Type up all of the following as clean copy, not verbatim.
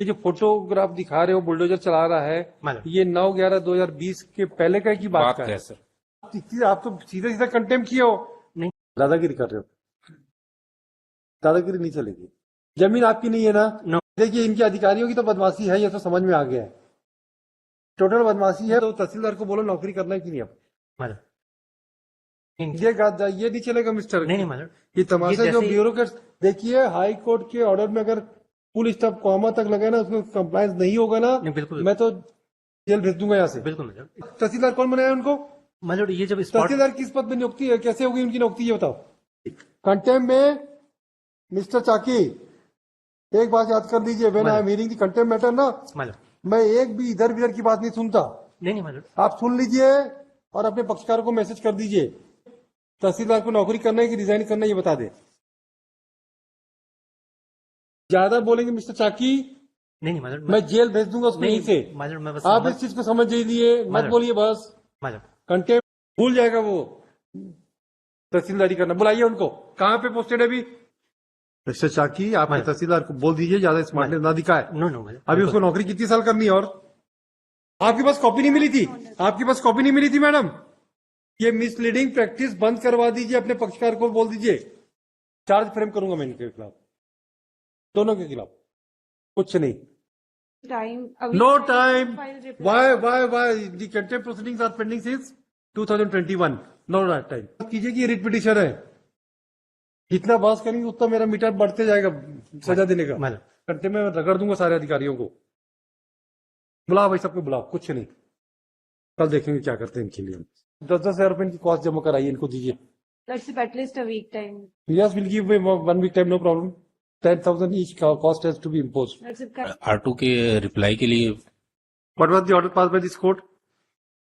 ये जो फोटोग्राफ दिखा रहे हो बुलडोजर चला रहा है, ये 9/11/2020 के पहले का की बात का है सर। आप तो सीधा सीधा कंटेम्प्ट किए हो। नहीं, दादागिरी कर रहे हो, दादागिरी नहीं चलेगी। जमीन आपकी नहीं है ना? देखिए इनके अधिकारियों की तो बदमाशी है, ये तो समझ में आ गया है, टोटल बदमाशी है। तो तहसीलदार को बोलो नौकरी करना है कि नहीं अब? ये नहीं चलेगा मिस्टर। नहीं मैडम, ये तमाशा जो ब्यूरोक्रेट्स, देखिए हाई कोर्ट के ऑर्डर में अगर फुल स्टॉप कॉमा तक लगे ना, उसमें कंप्लायंस नहीं होगा ना, बिल्कुल मैं तो जेल भेज दूंगा यहाँ से। बिल्कुल मैडम। तहसीलदार कौन बनाया उनको? मैडम ये जब तहसीलदार किस पद में नियुक्ति है, कैसे होगी उनकी नियुक्ति, ये बताओ। कंटेम्प्ट में मिस्टर चाकी, एक बात याद कर लीजिए, when I am hearing the contempt matter ना, मैं एक भी इधर उधर की बात नहीं सुनता। नहीं मैडम, आप सुन लीजिए और अपने पक्षकारों को मैसेज कर दीजिए, तहसीलदार को नौकरी करना है कि रिजाइन करना है, ये बता दे। ज्यादा बोलेंगे मिस्टर चाकी, नहीं मैडम, मैं जेल भेज दूंगा उसको यहीं से। मैडम मैं बस आप इस चीज को समझ लीजिए, मत बोलिए बस। मैडम कंटेम्प्ट भूल जाएगा वो, तहसीलदारी करना। बुलाइए उनको, कहाँ पे पोस्टेड है अभी? मिस्टर चाकी, आप तहसीलदार को बोल दीजिए ज्यादा स्मार्टनेस ना दिखाए। नो अभी उसको नौकरी कितनी साल करनी है? और आपके पास कॉपी नहीं मिली थी? आपके पास कॉपी नहीं मिली थी मैडम? ये मिसलीडिंग प्रैक्टिस बंद करवा दीजिए, अपने पक्षकार को बोल दीजिए, चार्ज फ्रेम करूंगा मैं इनके खिलाफ, दोनों के खिलाफ। कुछ नहीं, no time. Why the contempt proceedings are pending since 2021, no time. कीजिए कि रिट पिटिशन है, जितना बहस करेंगे उतना मेरा मीटर बढ़ते जाएगा सजा देने का। घंटे में रगड़ दूंगा सारे अधिकारियों को। बुलाओ भाई, सबको बुलाओ, कुछ नहीं, कल देखेंगे क्या करते हैं इनके लिए। 10,000 रुपए इनकी कॉस्ट जमा कराइए, इनको दीजिए। At least a week time. Yes, we'll give 1 week time, no problem. 10,000 each cost has to be imposed. R2 के रिप्लाई के लिए What was the order passed by this court?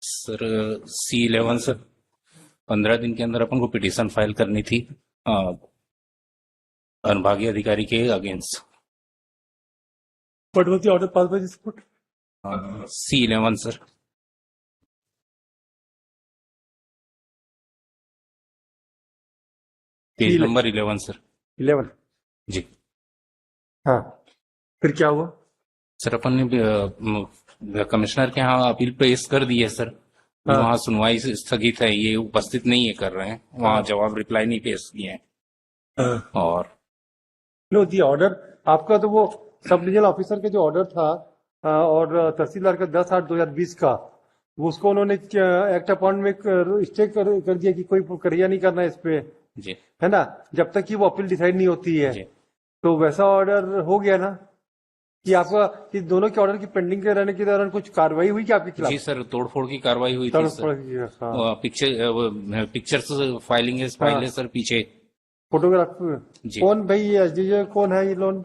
Sir C11 sir, 15 दिन के अंदर अपन को petition file करनी थी अनुभागीय अधिकारी के against. What was the order passed by this court? C11 sir, page number 11 sir. 11 जी हाँ, फिर क्या हुआ? सर अपन ने कमिश्नर के यहाँ अपील पेश कर दी है सर। हाँ। वहाँ सुनवाई स्थगित है, ये उपस्थित नहीं है कर रहे हैं, वहाँ जवाब रिप्लाई नहीं पेश किए हैं। और नो दी ऑर्डर आपका तो वो सब डिविजनल ऑफिसर का जो ऑर्डर था और तहसीलदार का 10/8/2020 का, वो उसको उन्होंने एक्ट अपॉन में स्टे कर दिया कि कोई प्रक्रिया नहीं करना इस पे, जी है ना, जब तक कि वो अपील डिसाइड नहीं होती है। तो वैसा ऑर्डर हो गया ना कि आपका कि दोनों के ऑर्डर की पेंडिंग के रहने के दौरान कुछ कार्रवाई हुई क्या आपके खिलाफ? जी सर, तोड़फोड़ की कार्रवाई हुई थी सर। हाँ। पिक्चर्स फाइलिंग है, फाइल है सर पीछे। फोटोग्राफ कौन भाई, ये एसडीजे कौन है, ये लोन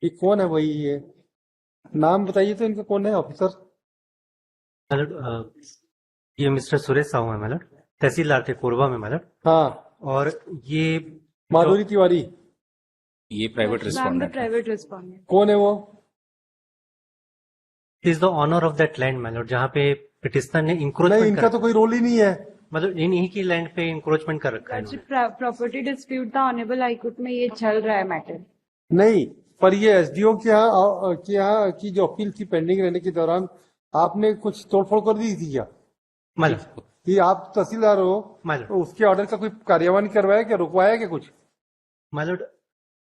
ये कौन है भाई, ये नाम बताइए तो इनका कौन है ऑफिसर? ये मिस्टर सुरेश साहू है मैडम, तहसीलदार थे कोरबा में मैडम। हाँ, और ये माधुरी तिवारी, ये प्राइवेट रिस्पॉन्डेंट। प्राइवेट रिस्पॉन्डेंट कौन है वो? Is the owner of that land madam, जहाँ पे पिटिशनर ने नहीं, इंक्रोचमेंट इनका तो कोई रोल ही नहीं है, मतलब इन्हीं की लैंड पे इंक्रोचमेंट कर रखा है। प्रॉपर्टी डिस्प्यूट था ऑनरेबल हाई कोर्ट में, ये चल रहा है मैटर। नहीं, पर ये एसडीओ के यहाँ की जो अपील थी पेंडिंग रहने के दौरान आपने कुछ तोड़फोड़ कर दी थी क्या? मतलब कि आप तहसीलदार हो, तो उसके ऑर्डर का कोई कार्यवाही करवाया क्या, रुकवाया क्या कुछ? मतलब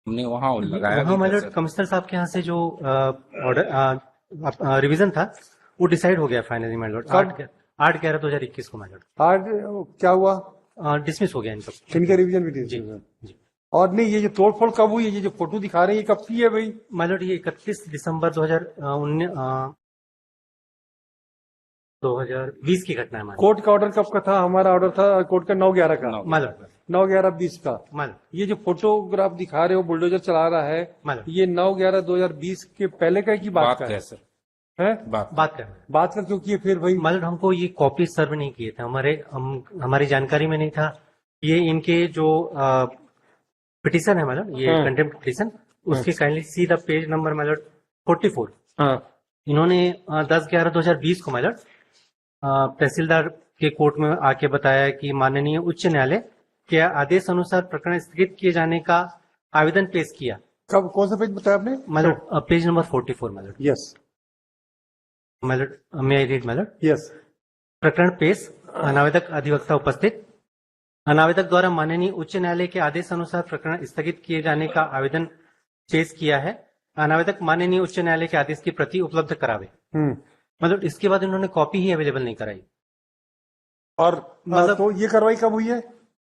हमने वहाँ लगाया वहाँ मतलब कमिश्नर साहब के यहाँ से जो ऑर्डर रिवीजन था वो डिसाइड हो गया फाइनली मैडम 8/11/2021 को मैडम। आज क्या हुआ? डिसमिस हो गया इनका, इनका रिवीजन भी डिसमिस। और नहीं, ये जो तोड़फोड़ कब हुई है, ये जो फोटो दिखा रहे हैं ये कब की है भाई? मैडम ये 31 दिसंबर 2020 की घटना है मैडम। कोर्ट का ऑर्डर कब का था? हमारा ऑर्डर था कोर्ट का 9/11 का, मैडम 9/11/20 का। मैडम ये जो फोटोग्राफ दिखा रहे हो बुलडोजर चला रहा है, ये 9/11/2020 के पहले का की बात का है सर। है बात का क्यों किए फिर भाई? मतलब हमको ये कॉपी सर्व नहीं किए थे, हमारी जानकारी में नहीं था। ये इनके जो पिटीशन है मैडम, ये कंटेम्प्ट पिटीशन, उसके kindly see the page number madam 44। इन्होंने 10/11/2020 को मैडम तहसीलदार के कोर्ट में आके बताया कि माननीय उच्च न्यायालय के आदेश अनुसार प्रकरण स्थगित किए जाने का आवेदन पेश किया कब कौन सा पेज बताया आपने? मतलब पेज नंबर 44 मतलब यस मतलब मे आई रीड मतलब यस प्रकरण पेश अनावेदक अधिवक्ता उपस्थित। अनावेदक द्वारा माननीय उच्च न्यायालय के आदेश अनुसार प्रकरण स्थगित किए जाने का आवेदन पेश किया है। अनावेदक माननीय उच्च न्यायालय के आदेश की प्रति उपलब्ध करावे। मतलब इसके बाद इन्होंने कॉपी ही अवेलेबल नहीं कराई। और मतलब- तो ये कार्रवाई कब हुई है?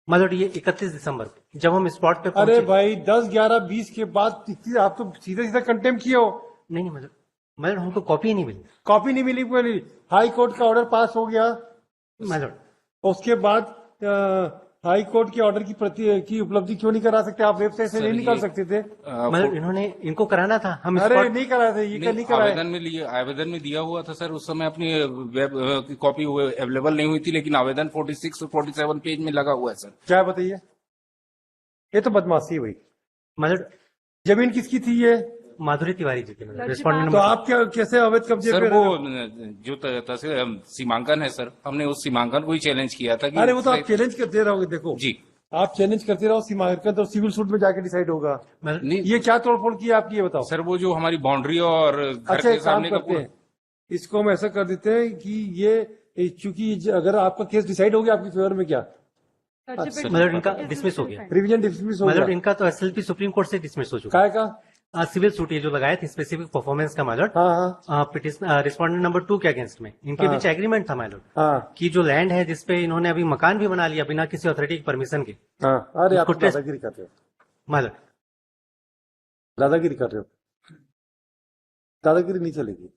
मतलब ये 31 दिसंबर को जब हम स्पॉट पे अरे पहुंचे। भाई 10, 11, 20 के बाद आप तो सीधा सीधा कंटेम्प किए हो। नहीं मतलब हमको कॉपी ही नहीं मिली। कॉपी नहीं मिली, हाई कोर्ट का ऑर्डर पास हो गया, मतलब उसके बाद हाई कोर्ट के ऑर्डर की प्रति की उपलब्धि क्यों नहीं करा सकते? आप वेबसाइट से सर, नहीं निकाल ये- सकते थे? मतलब इन्होंने इनको कराना था हम अरे स्पॉट। नहीं कराए थे, ये नहीं, नहीं कराए। आवेदन में दिया हुआ था सर, उस समय अपनी वेब की कॉपी अवेलेबल नहीं हुई थी, लेकिन आवेदन 46 और 47 पेज में लगा हुआ है सर। क्या है बताइए? ये तो बदमाशी हुई। मतलब जमीन किसकी थी ये? माधुरी तिवारी जी की मतलब लड़की रिस्पॉन्डेंट तो नंबर। आप क्या कैसे अवैध कब्जे सर पे वो रहे? जो तहसील सीमांकन है सर, हमने उस सीमांकन को ही चैलेंज किया था कि अरे वो तो आप चैलेंज करते रहोगे। देखो जी आप चैलेंज करते रहो, सीमांकन तो सिविल सूट में जाके डिसाइड होगा। मतलब नहीं ये क्या तोड़फोड़ की है आपकी, ये बताओ। सर, वो जो हमारी बाउंड्री और घर अच्छा के एक काम सामने का करते हैं, इसको हम ऐसा कर देते हैं कि ये चूंकि अगर आपका केस डिसाइड हो गया आपकी फेवर में, क्या मतलब इनका डिसमिस हो गया। रिवीजन डिसमिस हो मतलब गया? इनका तो एसएलपी सुप्रीम कोर्ट से डिसमिस हो चुका काय का? है। सिविल सूट ये जो लगाए थे स्पेसिफिक परफॉर्मेंस का माइलॉर्ड, हाँ हाँ रिस्पॉन्डेंट नंबर 2 के अगेंस्ट में इनके हाँ। बीच एग्रीमेंट था माइलॉर्ड हाँ कि जो लैंड है जिसपे इन्होंने अभी मकान भी बना लिया बिना किसी अथॉरिटी की परमिशन के। हाँ। अरे आप उसको तो टेस्ट- दादागिरी कर रहे हो, माइलॉर्ड दादागिरी कर रहे हो। दादागिरी नहीं चलेगी।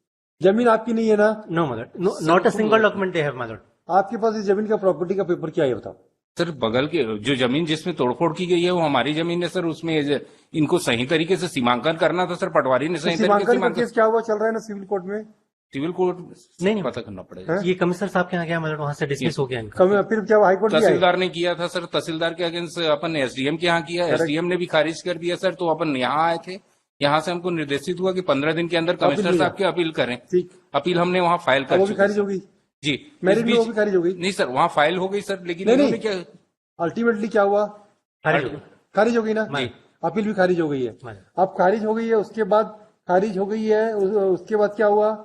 जमीन आपकी नहीं है ना? No my lord not a single document they have my lord. आपके पास इस जमीन का प्रॉपर्टी का पेपर क्या है बताओ? सर बगल के जो जमीन जिसमें तोड़फोड़ की गई है वो हमारी जमीन है सर, उसमें इनको सही तरीके से सीमांकन करना था सर, पटवारी ने तो सही तरीके से सीमांकन का सीमांकन। केस क्या हुआ, चल रहा है ना सिविल कोर्ट में? सिविल कोर्ट नहीं। पता करना पड़ेगा। ये कमिश्नर साहब के यहाँ गया माइलॉर्ड, वहां से डिसमिस हो गया इनका। फिर क्या हाईकोर्ट भी आए? तहसीलदार ने किया था सर, तहसीलदार के अगेंस्ट अपन एसडीएम के यहाँ किया, एसडीएम ने भी खारिज कर दिया सर। तो अपन यहाँ आए थे, यहाँ से हमको निर्देशित हुआ कि 15 दिन के अंदर कमिश्नर लिया। साहब की अपील करें। ठीक, अपील हमने वहाँ फाइल अब कर वो भी चुके खारिज सर। हो गई? जी मेरिट इस में वो बीच भी खारिज हो गई? नहीं सर, वहाँ फाइल हो गई सर, लेकिन नहीं, इन्होंने नहीं। क्या अल्टीमेटली क्या हुआ? खारिज हो गया। खारिज हो गई ना? जी। अपील भी खारिज हो गई है। जी। अब खारिज हो गई है, उसके बाद खारिज हो गई है, उसके बाद क्या हुआ?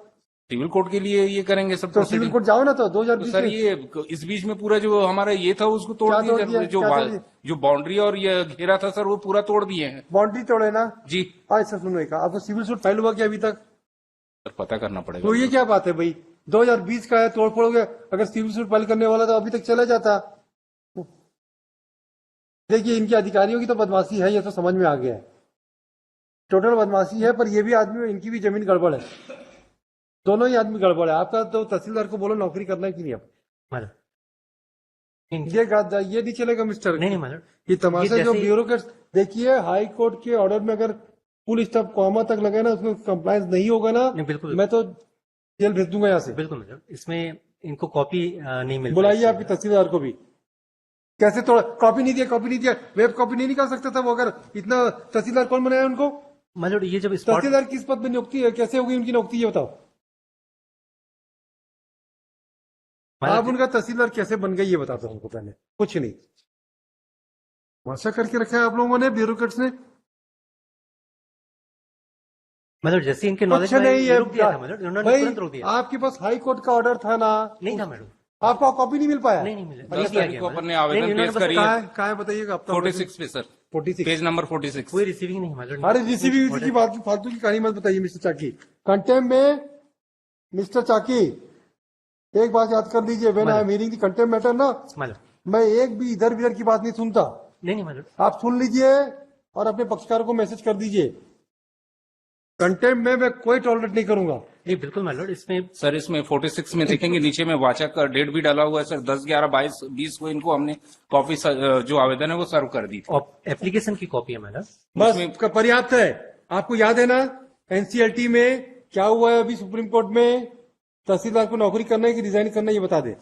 सिविल कोर्ट के लिए ये करेंगे सब तो proceeding। सिविल कोर्ट जाओ ना, तो तो 2020 सर में ये इस बीच में पूरा जो हमारा ये था उसको तोड़ क्या दिया तोड़ सर। दिया? क्या तोड़ दिया? जो बाउंड्री और ये घेरा था सर वो पूरा तोड़ दिए हैं। बाउंड्री तोड़े ना? जी अच्छा सुनो, एक आपको सिविल सूट फाइल हुआ क्या अभी तक? सर पता करना पड़ेगा। तो ये क्या बात है भाई, 2020 का है, तोड़फोड़ हो गया। अगर सिविल सूट फाइल करने वाला तो अभी तक चला जाता। देखिए इनकी अधिकारियों की तो बदमाशी है, ये तो समझ में आ गया है, टोटल बदमाशी है। पर ये भी आदमी, इनकी भी जमीन गड़बड़ है, दोनों ही आदमी गड़बड़ है। आपका तो तहसीलदार को बोलो नौकरी करना है कि नहीं? अब माइलॉर्ड ये नहीं चलेगा मिस्टर। नहीं माइलॉर्ड ये तमाशा ये जो जैसे- ब्यूरोक्रेट्स, देखिए हाई कोर्ट के ऑर्डर में अगर फुल स्टॉप कॉमा तक लगे ना, उसमें कंप्लायंस नहीं होगा ना, नहीं, बिल्कुल। मैं तो जेल भेज दूंगा यहाँ से। बिल्कुल माइलॉर्ड इसमें इनको कॉपी नहीं मिल बुलाइए आपकी तहसीलदार को भी। कैसे तोड़ा? कॉपी नहीं दिया, कॉपी नहीं दिया, वेब कॉपी नहीं निकाल सकता था वो? अगर इतना तहसीलदार कौन बनाया उनको? माइलॉर्ड ये जब स्पॉट तहसीलदार किस पद में नियुक्ति है, कैसे होगी उनकी नियुक्ति, ये बताओ। आप उनका तहसीलदार कैसे बन गए ये बता दो हमको पहले। कुछ नहीं, भाषा करके रखा है आप लोगों ने, ब्यूरोक्रेट्स ने। माइलॉर्ड जैसे इनके कुछ नॉलेज में नहीं है रोक दिया था माइलॉर्ड, उन्होंने भाई, तुरंत रोक दिया। आपके पास हाई कोर्ट का ऑर्डर था ना? नहीं था माइलॉर्ड, आपको कॉपी नहीं मिल पाया? नहीं मिला। 10 दिया तारीख गया को अपन ने माइलॉर्ड। आवेदन नहीं, उन्होंने पेश बस करी कहाँ है। है, कहाँ है बताइएगा? आप 46 पे सर, 46 पेज नंबर 46। कोई रिसीविंग नहीं माइलॉर्ड। अरे रिसीविंग की बात, फालतू की कहानी मत बताइए मिस्टर चाकी। कंटेम्प में मिस्टर चाकी एक बात याद कर लीजिए, when I am hearing the contemp matter ना, माइलॉर्ड मैं एक भी इधर उधर की बात नहीं सुनता। नहीं माइलॉर्ड आप सुन लीजिए और अपने पक्षकार को मैसेज कर दीजिए, कंटेम्प में मैं कोई टॉलरेट नहीं करूंगा। नहीं बिल्कुल माइलॉर्ड इसमें सर इसमें 46 में देखेंगे नीचे में वाचक का डेट भी डाला हुआ है सर, 10, 11, 22, 20 को इनको हमने कॉपी जो आवेदन है वो सर्व कर दी थी। एप्लीकेशन की कॉपी है माइलॉर्ड। बस उसमें- पर्याप्त है। आपको याद है ना एनसीएलटी में क्या हुआ है? अभी सुप्रीम कोर्ट में तहसीलदार को नौकरी करना है कि रिजाइन करना है, ये बता दे।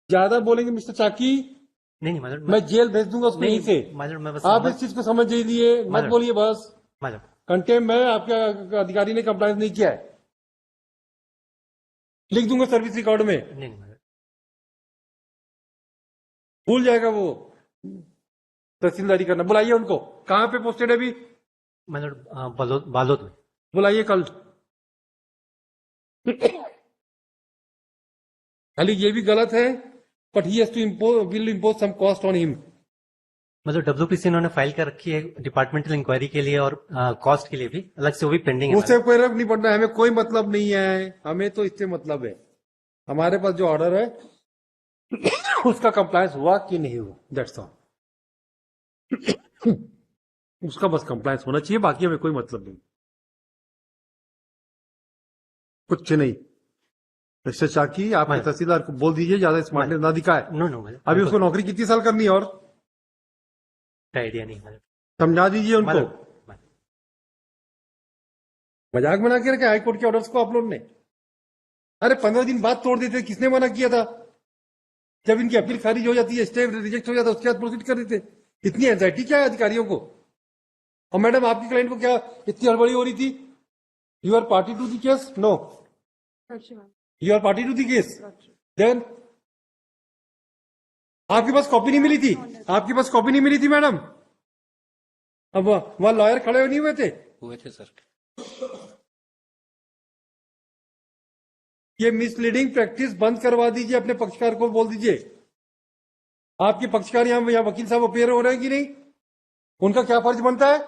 ज्यादा बोलेंगे मिस्टर चाकी, नहीं माइलॉर्ड मैं जेल भेज दूंगा उसको यहीं से। माइलॉर्ड मैं बस आप इस चीज को समझ लीजिए, मत माइलॉर्ड। बोलिए बस। माइलॉर्ड कंटेम्प में आपके अधिकारी ने कंप्लायंस नहीं किया है, लिख दूंगा सर्विस रिकॉर्ड में, नहीं माइलॉर्ड भूल जाएगा वो। तहसीलदारी करना। बुलाइए उनको। कहाँ पे पोस्टेड है अभी? मतलब बालोद में। बुलाइए कल। खाली ये भी गलत है, but he has to impose, will impose some cost on him. मतलब डब्ल्यूपीसी इन्होंने फाइल कर रखी है डिपार्टमेंटल इंक्वायरी के लिए और कॉस्ट के लिए भी अलग से, वो भी पेंडिंग है। उससे कोई फर्क नहीं पड़ना है, हमें कोई मतलब नहीं है, हमें तो इससे मतलब है। हमारे पास जो ऑर्डर है उसका कंप्लायंस हुआ कि नहीं हुआ, दैट्स ऑल। उसका बस कंप्लायंस होना चाहिए, बाकी हमें कोई मतलब नहीं, कुछ नहीं। मिस्टर चाकी, आप मैडम। तहसीलदार को बोल दीजिए ज्यादा स्मार्टनेस ना दिखाए। नो नो मैडम, अभी उसको नौकरी कितनी साल करनी है और आइडिया नहीं मैडम। समझा दीजिए उनको। मैडम, मजाक बना के रखे हाईकोर्ट के ऑर्डर्स को आप लोग ने। अरे 15 दिन बाद तोड़ देते, किसने मना किया था? जब इनकी अपील खारिज हो जाती है, स्टे रिजेक्ट हो जाता है, उसके बाद प्रोसीड कर देते। इतनी एंजाइटी क्या है अधिकारियों को? और मैडम आपकी क्लाइंट को क्या इतनी हड़बड़ी हो रही थी? You are party to the case? No, you are party to the case. Then आपके पास कॉपी नहीं मिली थी? आपके पास कॉपी नहीं मिली थी मैडम? अब वहां लॉयर खड़े नहीं हुए थे? हुए थे सर। ये मिसलीडिंग प्रैक्टिस बंद करवा दीजिए, अपने पक्षकार को बोल दीजिए। आपके पक्षकार यहाँ वकील साहब अपेयर हो रहे हैं कि नहीं? उनका क्या फर्ज बनता है?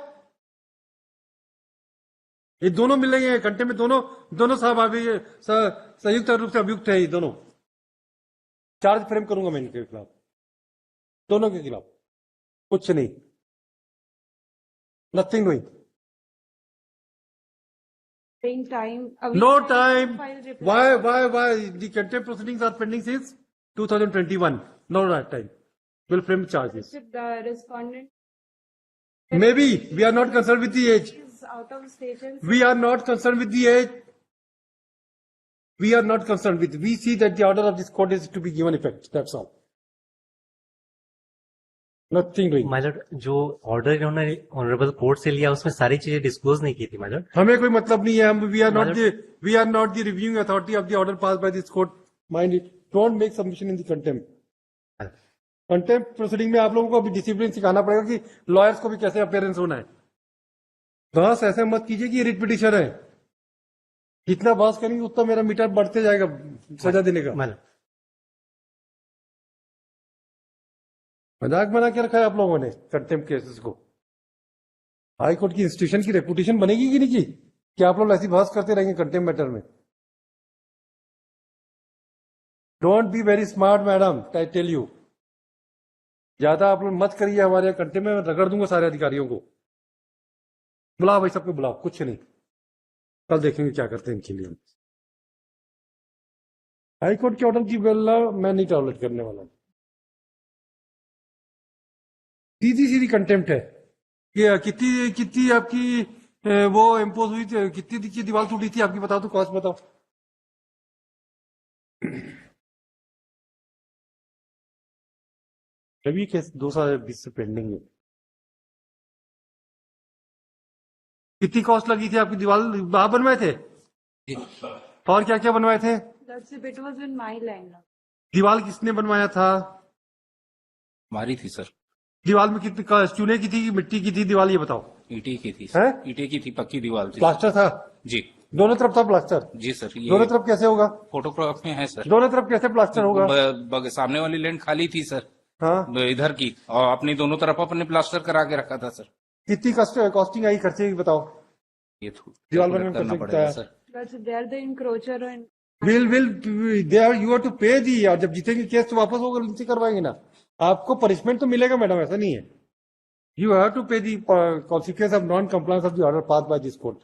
ये दोनों मिल रही हैं घंटे में, दोनों साहब अभी संयुक्त रूप से अभियुक्त है। ये दोनों चार्ज फ्रेम करूंगा मैं इनके खिलाफ, दोनों के खिलाफ। कुछ नहीं, nothing doing. Time. No time. Why the contempt proceedings are pending since 2021? No time. Will frame charges. The respondent Maybe we are not concerned with the age. is out of station. We are not concerned with the age. We are not concerned with. We see that the order of this court is to be given effect. That's all. Nothing doing. Madam, जो order इन्होंने honourable court से लिया उसमें सारी चीजें disclose नहीं की थी मैडम। हमें कोई मतलब नहीं है। हम we are not the reviewing authority of the order pass by this court. Mind it, don't make submission in the contempt. Contempt proceeding में आप लोगों को अभी डिसिप्लिन सिखाना पड़ेगा कि लॉयर्स को भी कैसे अपेयरेंस होना है। बस ऐसे मत कीजिए कि रिट पिटिशन है। जितना बहस करेंगे उतना मेरा मीटर बढ़ते जाएगा सजा देने का। मैडम, मजाक बना के रखा है आप लोगों ने कंटेम्प्ट केसेस को। हाई कोर्ट की इंस्टीट्यूशन की रेपुटेशन बनेगी कि नहीं की कि आप लोग ऐसी बहस करते रहेंगे कंटेम्प्ट मैटर में? Don't be very smart madam, I tell you. ज्यादा आप लोग मत करिए हमारे यहाँ कंटेम्प्ट में, रगड़ दूंगा सारे अधिकारियों को। बुलाओ भाई, सबको बुलाओ, कुछ नहीं, कल देखेंगे क्या करते हैं इनके लिए। हाई कोर्ट के ऑर्डर की बेला मैं नहीं टॉलरेट करने वाला। सीधी सीधी कंटेम्प्ट है। ये कितनी आपकी वो इम्पोज हुई थी, कितनी की दीवार टूटी थी आपकी? बताओ तो, कॉस्ट बताओ। अभी केस 2020 से पेंडिंग है। कितनी कॉस्ट लगी थी आपकी? दीवार आप बनवाए थे और क्या क्या बनवाए थे? That's if it was in my land. दीवार किसने बनवाया था? हमारी थी सर। दीवार में कितनी चूने की थी कि मिट्टी की थी दीवार, ये बताओ। ईटे की थी हैं? सर, ईटे की थी, पक्की दीवार थी। प्लास्टर था? जी दोनों तरफ था प्लास्टर? जी सर। ये दोनों तरफ कैसे होगा? फोटोग्राफ में है सर। दोनों तरफ कैसे प्लास्टर होगा? सामने वाली लैंड खाली थी सर, हाँ, इधर की, और अपनी दोनों तरफ अपने प्लास्टर करा के रखा था सर। कितनी कॉस्टिंग आई, खर्चे बताओ। ये दीवार बनने में करना खर्चा पड़ेगा कितना है? Sir. That's they are the encroacher and they are you have to pay the. और जब जीतेंगे केस तो वापस होगा, उनसे करवाएंगे ना। आपको पनिशमेंट तो मिलेगा मैडम, ऐसा नहीं है। You have to pay the consequence of non compliance of the order pass by this court.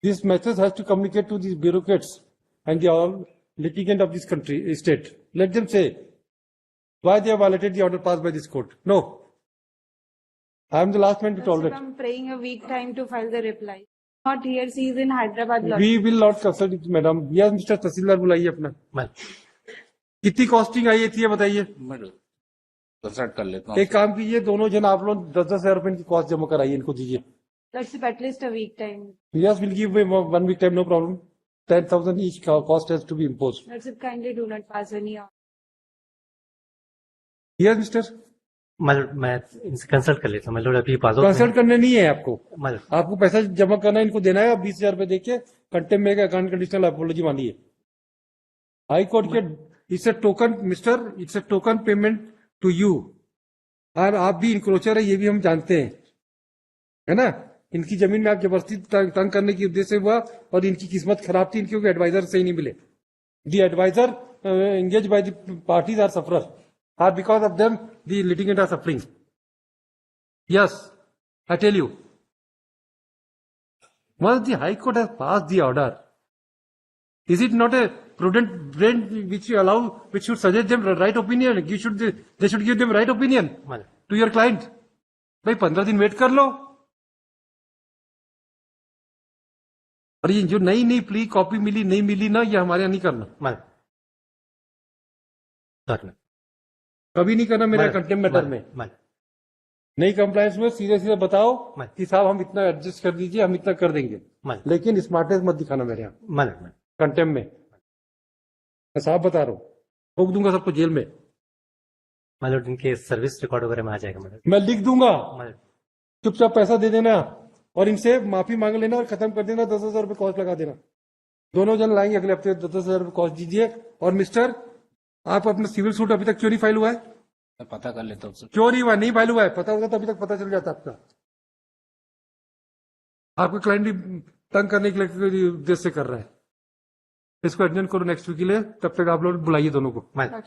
This message has to communicate to this bureaucrats and the all litigant of this country state. Let them say why they have violated the order passed by this court. No, I am the last man to that's if tolerate. I'm praying a week time to file the reply. Not here, she is in Hyderabad. We will not consult it, madam. Yes, Mr. तहसीलदार बुलाइए अपना। Madam, कितनी costing आई थी ये बताइए। मैं consult कर लेता हूँ। एक काम कीजिए, दोनों जन आप लोग 10-10 हजार रुपए की कॉस्ट जमा कराइए, इनको दीजिए। That's if at least a week time. Yes, we'll give 1 week time, no problem. 10,000 each cost has to be imposed. That's if kindly do not pass any. Yes, Mr. मतलब मैं इनसे कंसल्ट कर लेता हूँ मतलब अभी बाजू कंसल्ट करने नहीं है आपको, मतलब आपको पैसा जमा करना है, इनको देना है, 20,000 रुपए देके कंटेम्प्ट में अकाउंट कंडीशनल अपोलॉजी मानिए। हाई कोर्ट के it's a token mister, it's a token payment to you, और आप भी इंक्रोचर है, ये भी हम जानते हैं, है ना। इनकी जमीन में आप जबरदस्ती तंग करने की उद्देश्य से हुआ, और इनकी किस्मत खराब थी, इनके एडवाइजर सही नहीं मिले। The adviser engage by the parties are sufferer, are because of them the litigant are suffering. Yes, I tell you, once the High Court has passed the order, is it not a prudent brain which you allow, which should suggest them right opinion? They should give them right opinion मतलब to your client. भाई 15 दिन wait कर लो, और ये जो नई नई plea copy मिली नहीं मिली ना, ये हमारे यहाँ नहीं करना, मतलब सर कभी नहीं करना मेरा कंटेम्प्ट मैटर में। मतलब नई कंप्लायंस में सीधे सीधे बताओ मत। कि साहब हम इतना एडजस्ट कर दीजिए, हम इतना कर देंगे, मतलब लेकिन स्मार्टनेस मत दिखाना मेरे यहाँ मतलब कंटेम्प्ट में। मैं साहब बता रहा हूँ, ठोक दूंगा सबको जेल में, मतलब इनके सर्विस रिकॉर्ड वगैरह में आ जाएगा मतलब मैं लिख दूंगा, मतलब चुपचाप पैसा दे देना और इनसे माफी मांग लेना और खत्म कर देना, 10,000 रुपए कॉस्ट लगा देना। दोनों जन लाएंगे अगले हफ्ते, 10,000 रुपए कॉस्ट दीजिए। और मिस्टर, आप अपना सिविल सूट अभी तक क्यों नहीं फाइल हुआ है? मैं पता कर लेता हूँ सर। क्यों नहीं हुआ? नहीं फाइल हुआ है, पता होगा तो अभी तक पता चल जाता आपका। आपका क्लाइंट भी तंग करने के लिए उद्देश्य से कर रहा है। इसको एडजस्ट करो नेक्स्ट वीक के लिए, तब तक आप लोग बुलाइए दोनों को। मतलब